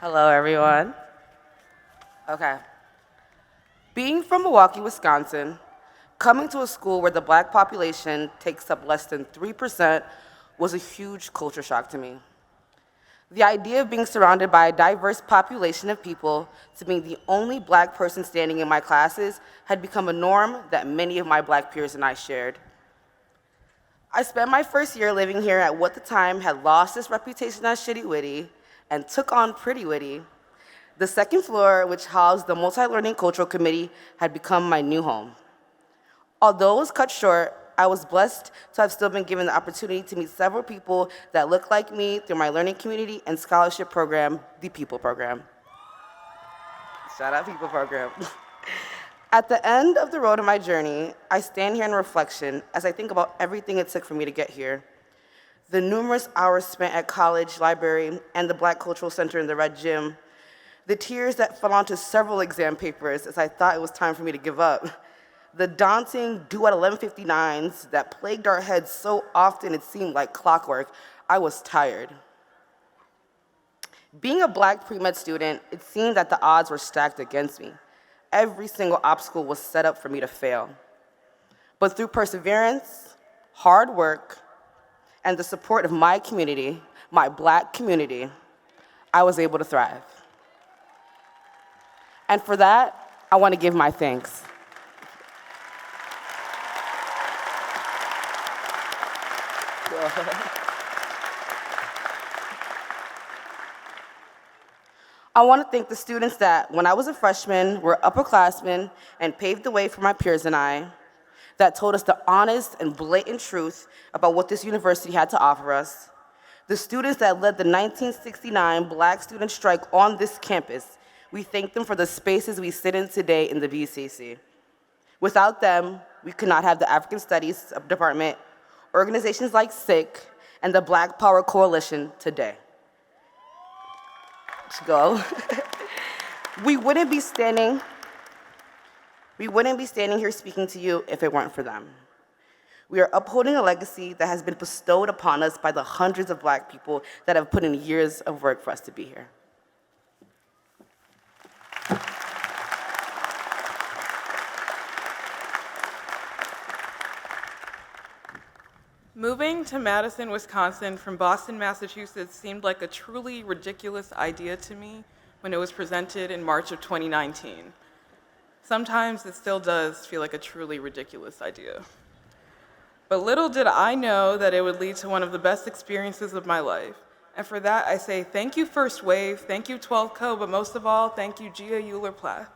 Hello, everyone. Okay. Being from Milwaukee, Wisconsin, coming to a school where the black population takes up less than 3% was a huge culture shock to me. The idea of being surrounded by a diverse population of people to being the only black person standing in my classes had become a norm that many of my black peers and I shared. I spent my first year living here at what at the time had lost its reputation as shitty witty and took on pretty witty. The second floor, which housed the Multi-Learning Cultural Committee, had become my new home. Although it was cut short, I was blessed to have still been given the opportunity to meet several people that looked like me through my learning community and scholarship program, the People Program. Shout out People Program. At the end of the road of my journey, I stand here in reflection as I think about everything it took for me to get here. The numerous hours spent at college, library, and the Black Cultural Center in the Red Gym, the tears that fell onto several exam papers as I thought it was time for me to give up, the daunting due at 11:59s that plagued our heads so often it seemed like clockwork. I was tired. Being a black pre-med student, it seemed that the odds were stacked against me. Every single obstacle was set up for me to fail. But through perseverance, hard work, and the support of my community, my black community, I was able to thrive. And for that, I want to give my thanks. I want to thank the students that, when I was a freshman, were upperclassmen and paved the way for my peers and I, that told us the honest and blatant truth about what this university had to offer us, the students that led the 1969 Black student strike on this campus. We thank them for the spaces we sit in today in the BCC. Without them, we could not have the African Studies Department, organizations like SICK, and the Black Power Coalition today. Let's go. We wouldn't be standing here speaking to you if it weren't for them. We are upholding a legacy that has been bestowed upon us by the hundreds of black people that have put in years of work for us to be here. Moving to Madison, Wisconsin from Boston, Massachusetts seemed like a truly ridiculous idea to me when it was presented in March of 2019. Sometimes it still does feel like a truly ridiculous idea. But little did I know that it would lead to one of the best experiences of my life. And for that, I say thank you, First Wave, thank you, 12th Co, but most of all, thank you, Gia Euler-Plath.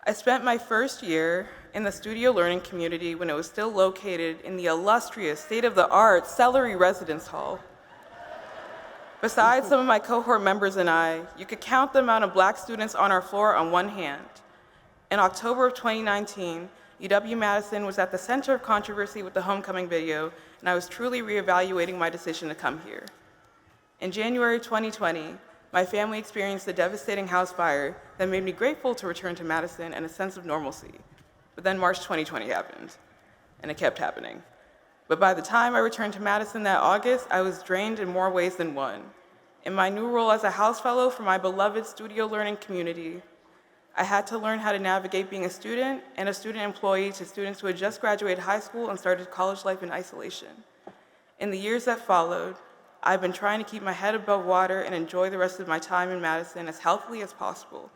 I spent my first year in the studio learning community when it was still located in the illustrious, state-of-the-art Celery Residence Hall. Besides some of my cohort members and I, you could count the amount of black students on our floor on one hand. In October of 2019, UW-Madison was at the center of controversy with the homecoming video, and I was truly reevaluating my decision to come here. In January 2020, my family experienced a devastating house fire that made me grateful to return to Madison and a sense of normalcy. But then March 2020 happened, and it kept happening. But by the time I returned to Madison that August, I was drained in more ways than one. In my new role as a house fellow for my beloved studio learning community, I had to learn how to navigate being a student and a student employee to students who had just graduated high school and started college life in isolation. In the years that followed, I've been trying to keep my head above water and enjoy the rest of my time in Madison as healthily as possible.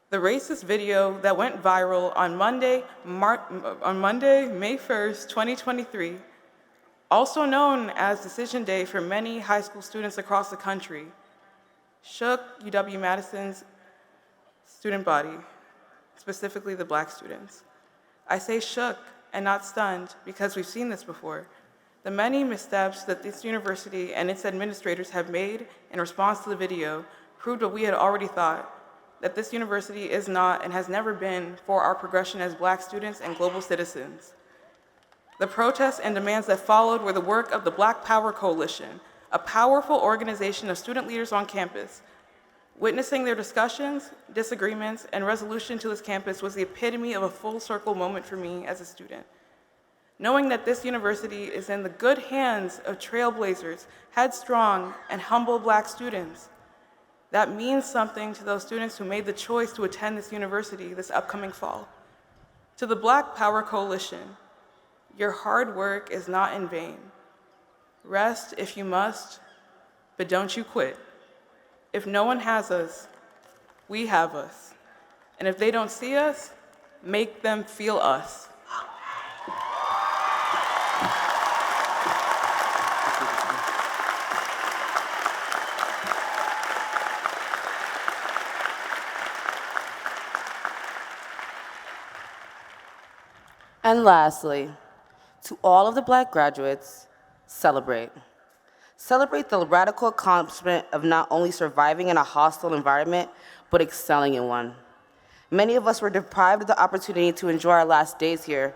The racist video that went viral on Monday, May 1st, 2023, also known as Decision Day for many high school students across the country, shook UW-Madison's student body, specifically the black students. I say shook and not stunned because we've seen this before. The many missteps that this university and its administrators have made in response to the video proved what we had already thought, that this university is not and has never been for our progression as black students and global citizens. The protests and demands that followed were the work of the Black Power Coalition, a powerful organization of student leaders on campus. Witnessing their discussions, disagreements, and resolution to this campus was the epitome of a full circle moment for me as a student. Knowing that this university is in the good hands of trailblazers, headstrong, and humble black students. That means something to those students who made the choice to attend this university this upcoming fall. To the Black Power Coalition, your hard work is not in vain. Rest if you must, but don't you quit. If no one has us, we have us. And if they don't see us, make them feel us. And lastly, to all of the Black graduates, celebrate. Celebrate the radical accomplishment of not only surviving in a hostile environment, but excelling in one. Many of us were deprived of the opportunity to enjoy our last days here.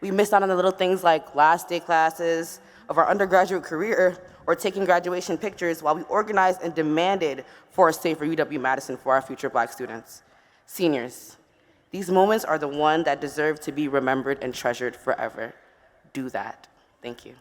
We missed out on the little things like last day classes of our undergraduate career or taking graduation pictures while we organized and demanded for a safer UW-Madison for our future Black students. Seniors, these moments are the ones that deserve to be remembered and treasured forever. Do that. Thank you.